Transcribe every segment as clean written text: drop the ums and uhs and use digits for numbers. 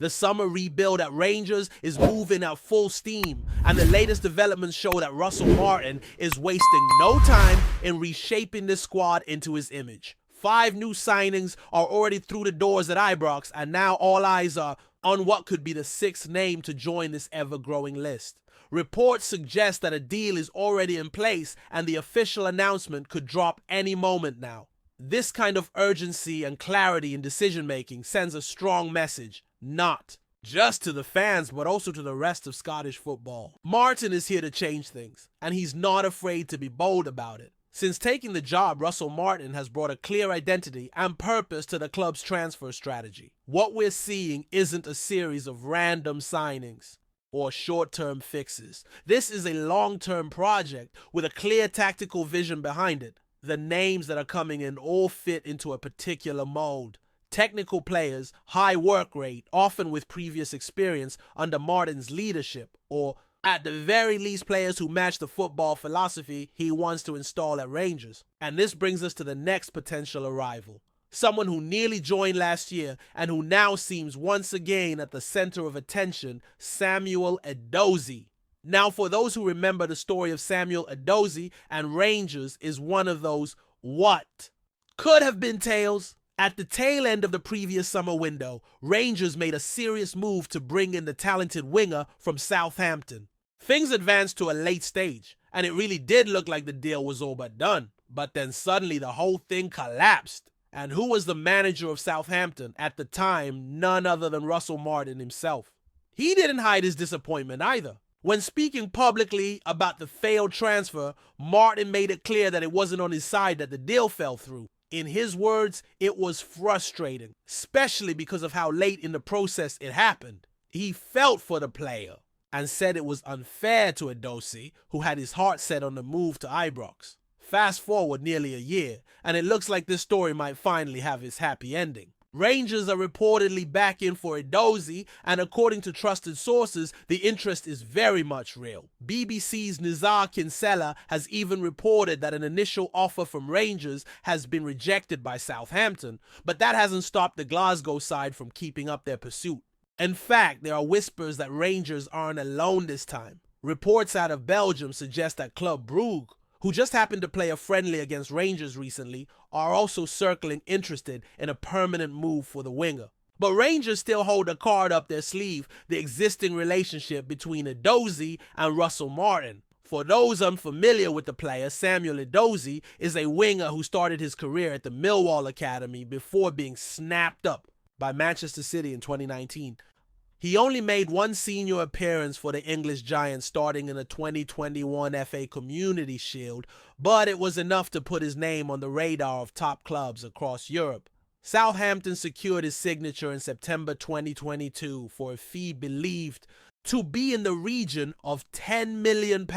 The summer rebuild at Rangers is moving at full steam, and the latest developments show that Russell Martin is wasting no time in reshaping this squad into his image. 5 new signings are already through the doors at Ibrox, and now all eyes are on what could be the 6th name to join this ever-growing list. Reports suggest that a deal is already in place and the official announcement could drop any moment now. This kind of urgency and clarity in decision-making sends a strong message, not just to the fans, but also to the rest of Scottish football. Martin is here to change things, and he's not afraid to be bold about it. Since taking the job, Russell Martin has brought a clear identity and purpose to the club's transfer strategy. What we're seeing isn't a series of random signings or short-term fixes. This is a long-term project with a clear tactical vision behind it. The names that are coming in all fit into a particular mold. Technical players, high work rate, often with previous experience under Martin's leadership, or at the very least players who match the football philosophy he wants to install at Rangers. And this brings us to the next potential arrival. Someone who nearly joined last year and who now seems once again at the center of attention, Samuel Edozi. Now, for those who remember the story of Samuel Edozi, and Rangers is one of those what could have been tales. At the tail end of the previous summer window, Rangers made a serious move to bring in the talented winger from Southampton. Things advanced to a late stage, and it really did look like the deal was all but done. But then suddenly the whole thing collapsed. And who was the manager of Southampton at the time? None other than Russell Martin himself. He didn't hide his disappointment either. When speaking publicly about the failed transfer, Martin made it clear that it wasn't on his side that the deal fell through. In his words, it was frustrating, especially because of how late in the process it happened. He felt for the player and said it was unfair to Edozi, who had his heart set on the move to Ibrox. Fast forward nearly a year, and it looks like this story might finally have its happy ending. Rangers are reportedly back in for Edozi, and according to trusted sources, the interest is very much real. BBC's Nizar Kinsella has even reported that an initial offer from Rangers has been rejected by Southampton, but that hasn't stopped the Glasgow side from keeping up their pursuit. In fact, there are whispers that Rangers aren't alone this time. Reports out of Belgium suggest that Club Brugge, who just happened to play a friendly against Rangers recently, are also circling interested in a permanent move for the winger. But Rangers still hold a card up their sleeve, the existing relationship between Edozi and Russell Martin. For those unfamiliar with the player, Samuel Edozi is a winger who started his career at the Millwall Academy before being snapped up by Manchester City in 2019. He only made one senior appearance for the English Giants starting in the 2021 FA Community Shield, but it was enough to put his name on the radar of top clubs across Europe. Southampton secured his signature in September 2022 for a fee believed to be in the region of £10 million.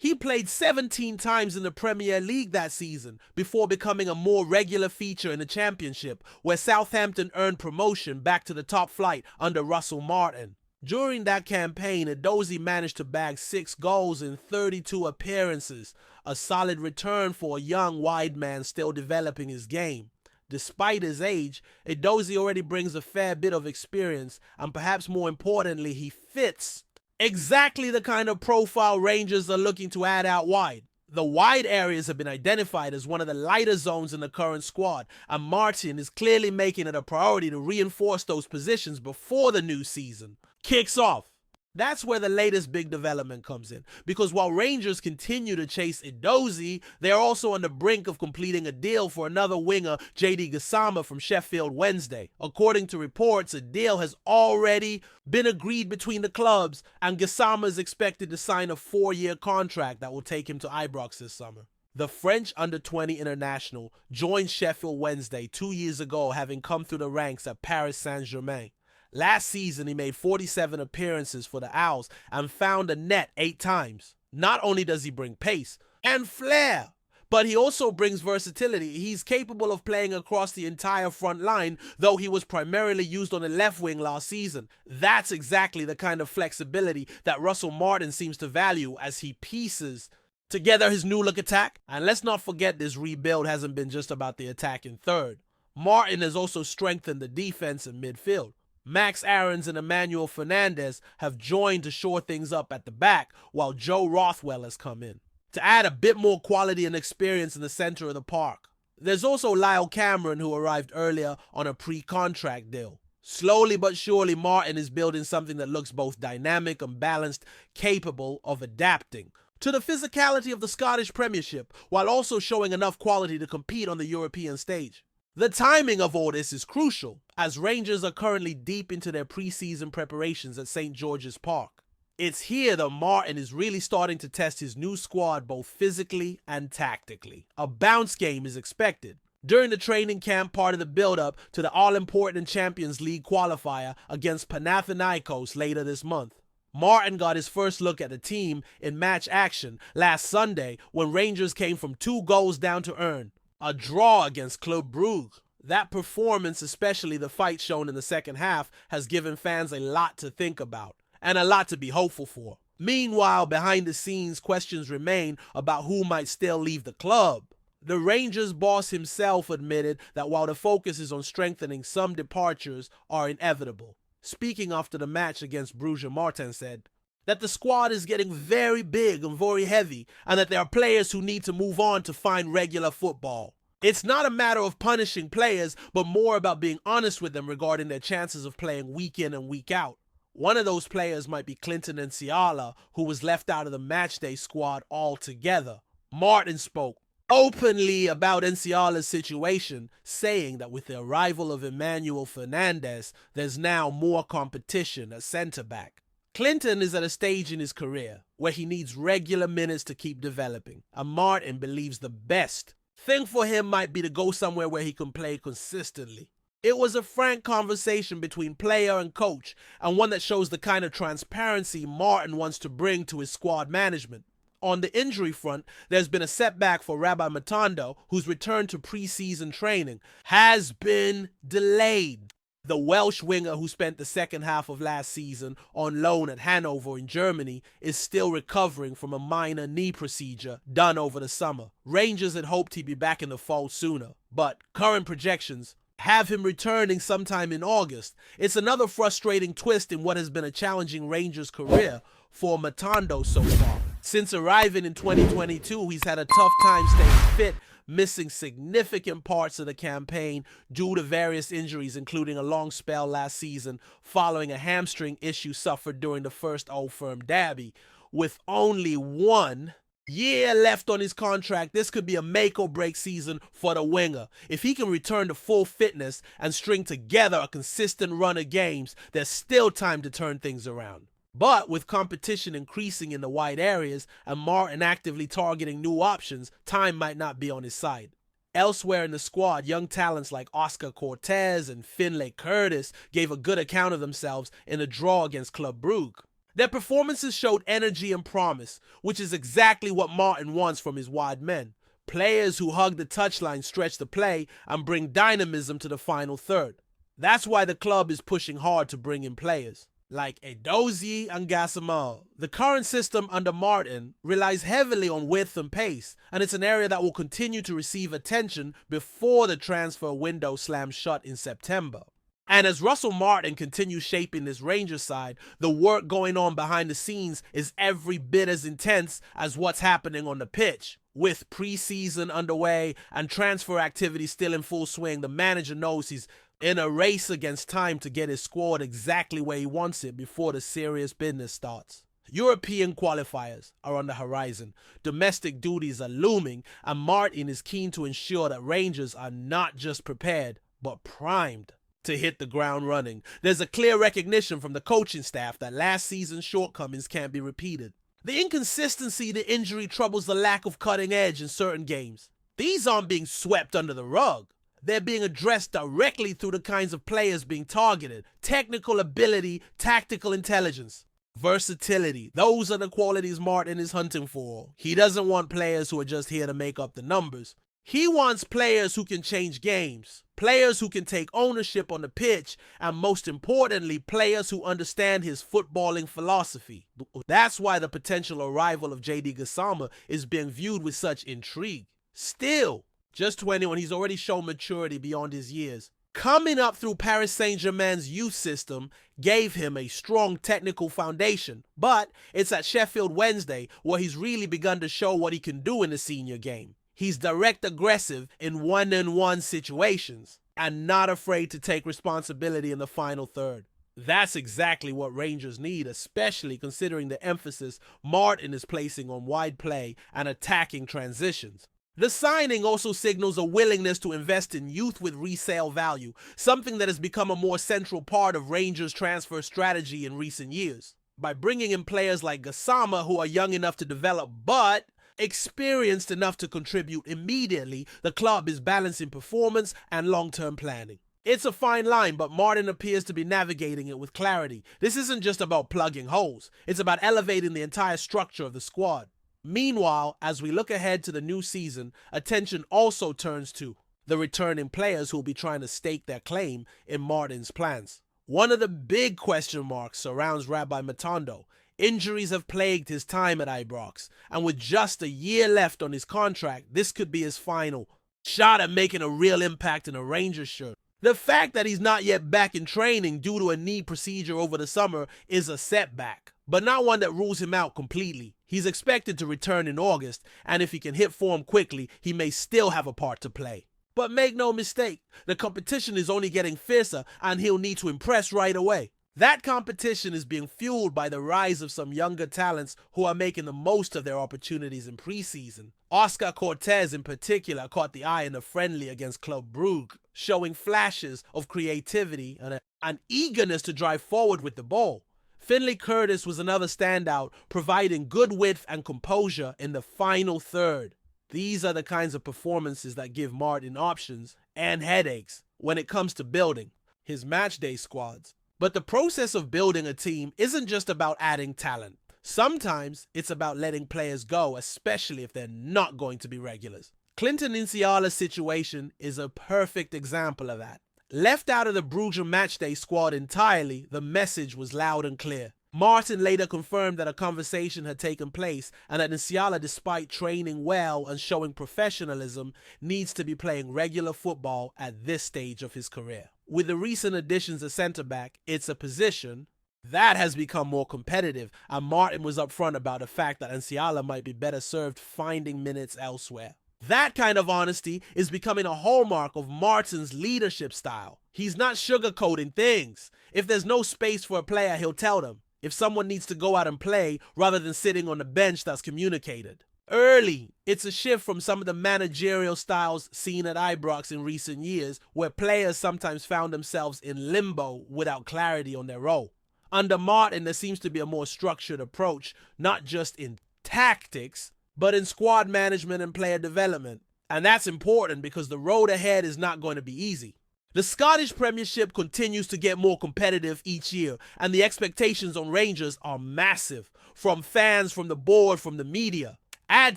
He played 17 times in the Premier League that season before becoming a more regular feature in the Championship, where Southampton earned promotion back to the top flight under Russell Martin. During that campaign, Edozi managed to bag 6 goals in 32 appearances, a solid return for a young wide man still developing his game. Despite his age, Edozi already brings a fair bit of experience, and perhaps more importantly, he fits exactly the kind of profile Rangers are looking to add out wide. The wide areas have been identified as one of the lighter zones in the current squad, and Martin is clearly making it a priority to reinforce those positions before the new season kicks off. That's where the latest big development comes in, because while Rangers continue to chase Edozi, they are also on the brink of completing a deal for another winger, JD Gasama from Sheffield Wednesday. According to reports, a deal has already been agreed between the clubs, and Gasama is expected to sign a 4-year contract that will take him to Ibrox this summer. The French under-20 international joined Sheffield Wednesday 2 years ago, having come through the ranks at Paris Saint-Germain. Last season, he made 47 appearances for the Owls and found a net 8 times. Not only does he bring pace and flair, but he also brings versatility. He's capable of playing across the entire front line, though he was primarily used on the left wing last season. That's exactly the kind of flexibility that Russell Martin seems to value as he pieces together his new-look attack. And let's not forget, this rebuild hasn't been just about the attack in third. Martin has also strengthened the defense and midfield. Max Aarons and Emmanuel Fernandez have joined to shore things up at the back, while Joe Rothwell has come in to add a bit more quality and experience in the center of the park. There's also Lyle Cameron, who arrived earlier on a pre-contract deal. Slowly but surely, Martin is building something that looks both dynamic and balanced, capable of adapting to the physicality of the Scottish Premiership, while also showing enough quality to compete on the European stage. The timing of all this is crucial, as Rangers are currently deep into their preseason preparations at St. George's Park. It's here that Martin is really starting to test his new squad both physically and tactically. A bounce game is expected during the training camp, part of the build-up to the all-important Champions League qualifier against Panathinaikos later this month. Martin got his first look at the team in match action last Sunday when Rangers came from 2 goals down to earn a draw against Club Brugge. That performance, especially the fight shown in the second half, has given fans a lot to think about and a lot to be hopeful for. Meanwhile, behind the scenes, questions remain about who might still leave the club. The Rangers boss himself admitted that while the focus is on strengthening, some departures are inevitable. Speaking after the match against Bruges, Martin said that the squad is getting very big and very heavy, and that there are players who need to move on to find regular football. It's not a matter of punishing players, but more about being honest with them regarding their chances of playing week in and week out. One of those players might be Clinton Enciala, who was left out of the matchday squad altogether. Martin spoke openly about Enciala's situation, saying that with the arrival of Emmanuel Fernandez, there's now more competition at centre-back. Clinton is at a stage in his career where he needs regular minutes to keep developing, and Martin believes the best thing for him might be to go somewhere where he can play consistently. It was a frank conversation between player and coach, and one that shows the kind of transparency Martin wants to bring to his squad management. On the injury front, there's been a setback for Rabbi Matondo, whose return to preseason training has been delayed. The Welsh winger, who spent the second half of last season on loan at Hanover in Germany, is still recovering from a minor knee procedure done over the summer. Rangers had hoped he'd be back in the fold sooner, but current projections have him returning sometime in August. It's another frustrating twist in what has been a challenging Rangers career for Matondo so far. Since arriving in 2022, he's had a tough time staying fit, missing significant parts of the campaign due to various injuries, including a long spell last season following a hamstring issue suffered during the first Old Firm derby. With only 1 year left on his contract, this could be a make or break season for the winger. If he can return to full fitness and string together a consistent run of games, there's still time to turn things around. But with competition increasing in the wide areas and Martin actively targeting new options, time might not be on his side. Elsewhere in the squad, young talents like Oscar Cortez and Finlay Curtis gave a good account of themselves in a draw against Club Brugge. Their performances showed energy and promise, which is exactly what Martin wants from his wide men. Players who hug the touchline, stretch the play, and bring dynamism to the final third. That's why the club is pushing hard to bring in players like Edozi and Gasama. The current system under Martin relies heavily on width and pace, and it's an area that will continue to receive attention before the transfer window slams shut in September. And as Russell Martin continues shaping this Rangers side, the work going on behind the scenes is every bit as intense as what's happening on the pitch. With preseason underway and transfer activity still in full swing, the manager knows he's in a race against time to get his squad exactly where he wants it before the serious business starts. European qualifiers are on the horizon, domestic duties are looming, and Martin is keen to ensure that Rangers are not just prepared, but primed to hit the ground running. There's a clear recognition from the coaching staff that last season's shortcomings can't be repeated. The inconsistency, the injury troubles, the lack of cutting edge in certain games. These aren't being swept under the rug. They're being addressed directly through the kinds of players being targeted. Technical ability, tactical intelligence, versatility. Those are the qualities Martin is hunting for. He doesn't want players who are just here to make up the numbers. He wants players who can change games, players who can take ownership on the pitch, and most importantly, players who understand his footballing philosophy. That's why the potential arrival of JD Gasama is being viewed with such intrigue. Still, just 21, he's already shown maturity beyond his years. Coming up through Paris Saint-Germain's youth system gave him a strong technical foundation, but it's at Sheffield Wednesday where he's really begun to show what he can do in the senior game. He's direct aggressive in one-on-one situations and not afraid to take responsibility in the final third. That's exactly what Rangers need, especially considering the emphasis Martin is placing on wide play and attacking transitions. The signing also signals a willingness to invest in youth with resale value, something that has become a more central part of Rangers' transfer strategy in recent years. By bringing in players like Gasama, who are young enough to develop but experienced enough to contribute immediately, the club is balancing performance and long-term planning. It's a fine line, but Martin appears to be navigating it with clarity. This isn't just about plugging holes, it's about elevating the entire structure of the squad. Meanwhile, as we look ahead to the new season, attention also turns to the returning players who will be trying to stake their claim in Martin's plans. One of the big question marks surrounds Rabbi Matondo. Injuries have plagued his time at Ibrox, and with just a year left on his contract, this could be his final shot at making a real impact in a Rangers shirt. The fact that he's not yet back in training due to a knee procedure over the summer is a setback, but not one that rules him out completely. He's expected to return in August, and if he can hit form quickly, he may still have a part to play. But make no mistake, the competition is only getting fiercer, and he'll need to impress right away. That competition is being fueled by the rise of some younger talents who are making the most of their opportunities in preseason. Oscar Cortez in particular caught the eye in a friendly against Club Brugge, showing flashes of creativity and an eagerness to drive forward with the ball. Finlay Curtis was another standout, providing good width and composure in the final third. These are the kinds of performances that give Martin options and headaches when it comes to building his matchday squads. But the process of building a team isn't just about adding talent. Sometimes it's about letting players go, especially if they're not going to be regulars. Clinton Insiala's situation is a perfect example of that. Left out of the Bruges matchday squad entirely, the message was loud and clear. Martin later confirmed that a conversation had taken place and that Insiala, despite training well and showing professionalism, needs to be playing regular football at this stage of his career. With the recent additions at centre-back, it's a position that has become more competitive, and Martin was upfront about the fact that Insiala might be better served finding minutes elsewhere. That kind of honesty is becoming a hallmark of Martin's leadership style. He's not sugarcoating things. If there's no space for a player, he'll tell them. If someone needs to go out and play rather than sitting on the bench, that's communicated. Early, it's a shift from some of the managerial styles seen at Ibrox in recent years, where players sometimes found themselves in limbo without clarity on their role. Under Martin, there seems to be a more structured approach, not just in tactics, but in squad management and player development. And that's important because the road ahead is not going to be easy. The Scottish Premiership continues to get more competitive each year, and the expectations on Rangers are massive, from fans, from the board, from the media. Add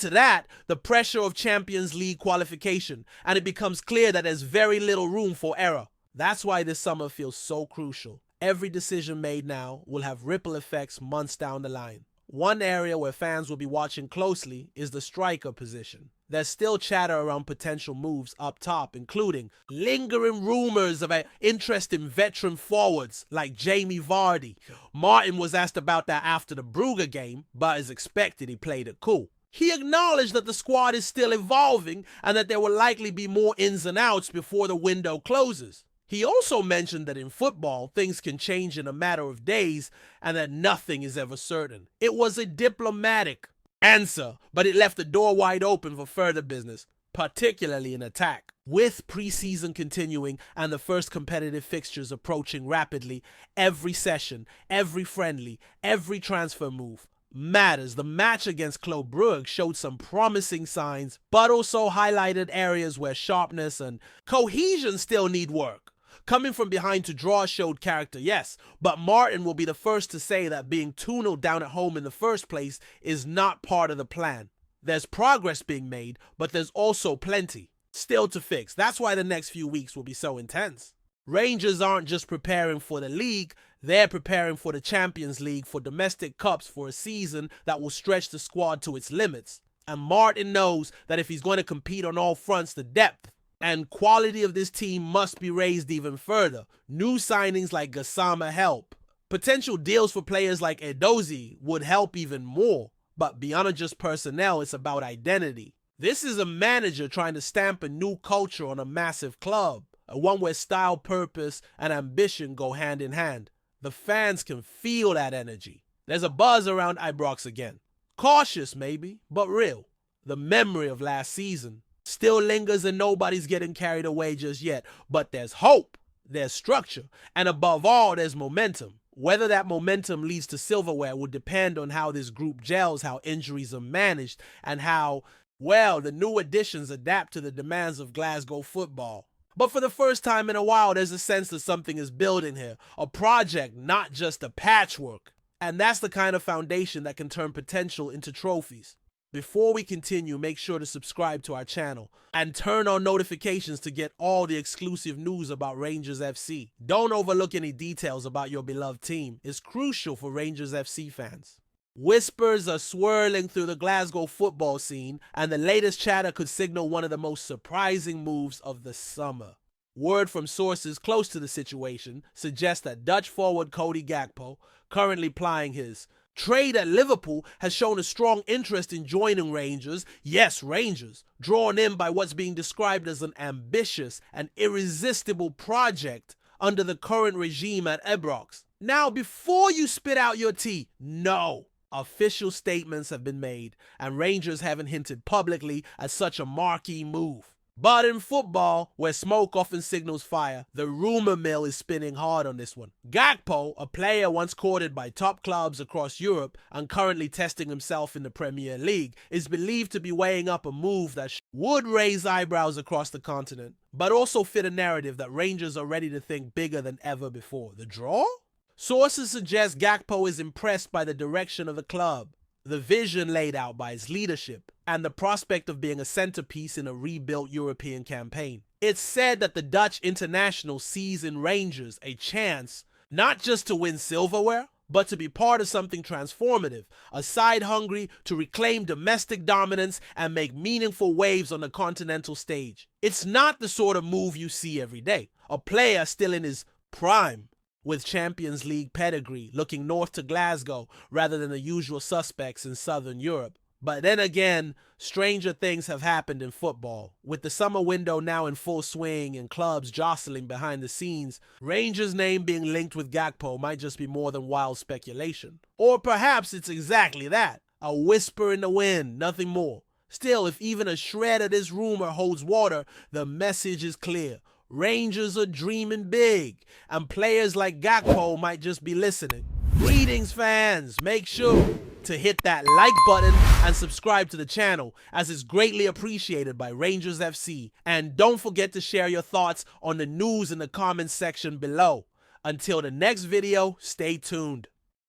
to that the pressure of Champions League qualification, and it becomes clear that there's very little room for error. That's why this summer feels so crucial. Every decision made now will have ripple effects months down the line. One area where fans will be watching closely is the striker position. There's still chatter around potential moves up top, including lingering rumors of an interest in veteran forwards like Jamie Vardy. Martin was asked about that after the Brugge game, but as expected, he played it cool. He acknowledged that the squad is still evolving and that there will likely be more ins and outs before the window closes. He also mentioned that in football, things can change in a matter of days and that nothing is ever certain. It was a diplomatic answer, but it left the door wide open for further business, particularly in attack. With preseason continuing and the first competitive fixtures approaching rapidly, every session, every friendly, every transfer move matters. The match against Club Brugge showed some promising signs, but also highlighted areas where sharpness and cohesion still need work. Coming from behind to draw showed character, yes, but Martin will be the first to say that being 2-0 down at home in the first place is not part of the plan. There's progress being made, but there's also plenty still to fix. That's why the next few weeks will be so intense. Rangers aren't just preparing for the league, they're preparing for the Champions League, for domestic cups, for a season that will stretch the squad to its limits. And Martin knows that if he's going to compete on all fronts, the depth And quality of this team must be raised even further. New signings like Gasama help. Potential deals for players like Edozi would help even more. But beyond just personnel, it's about identity. This is a manager trying to stamp a new culture on a massive club, one where style, purpose, and ambition go hand in hand. The fans can feel that energy. There's a buzz around Ibrox again. Cautious maybe, but real. The memory of last season still lingers and nobody's getting carried away just yet. But there's hope, there's structure, and above all, there's momentum. Whether that momentum leads to silverware will depend on how this group gels, how injuries are managed, and how, well, the new additions adapt to the demands of Glasgow football. But for the first time in a while, there's a sense that something is building here. A project, not just a patchwork. And that's the kind of foundation that can turn potential into trophies. Before we continue, make sure to subscribe to our channel and turn on notifications to get all the exclusive news about Rangers FC. Don't overlook any details about your beloved team. It's crucial for Rangers FC fans. Whispers are swirling through the Glasgow football scene, and the latest chatter could signal one of the most surprising moves of the summer. Word from sources close to the situation suggests that Dutch forward COADY Gakpo, currently plying his trade at Liverpool, has shown a strong interest in joining Rangers. Yes, Rangers, drawn in by what's being described as an ambitious and irresistible project under the current regime at Ibrox. Now, before you spit out your tea, no. Official statements have been made, and Rangers haven't hinted publicly at such a marquee move. But in football, where smoke often signals fire, the rumor mill is spinning hard on this one. Gakpo, a player once courted by top clubs across Europe and currently testing himself in the Premier League, is believed to be weighing up a move that would raise eyebrows across the continent, but also fit a narrative that Rangers are ready to think bigger than ever before. The draw? Sources suggest Gakpo is impressed by the direction of the club, the vision laid out by its leadership, and the prospect of being a centerpiece in a rebuilt European campaign. It's said that the Dutch international sees in Rangers a chance not just to win silverware, but to be part of something transformative, a side hungry to reclaim domestic dominance and make meaningful waves on the continental stage. It's not the sort of move you see every day. A player still in his prime, with Champions League pedigree, looking north to Glasgow rather than the usual suspects in Southern Europe. But then again, stranger things have happened in football. With the summer window now in full swing and clubs jostling behind the scenes, Rangers' name being linked with Gakpo might just be more than wild speculation. Or perhaps it's exactly that, a whisper in the wind, nothing more. Still, if even a shred of this rumor holds water, the message is clear. Rangers are dreaming big, and players like Gakpo might just be listening. Greetings, fans. Make sure to hit that like button and subscribe to the channel, as it's greatly appreciated by Rangers FC. And don't forget to share your thoughts on the news in the comments section below. Until the next video, stay tuned.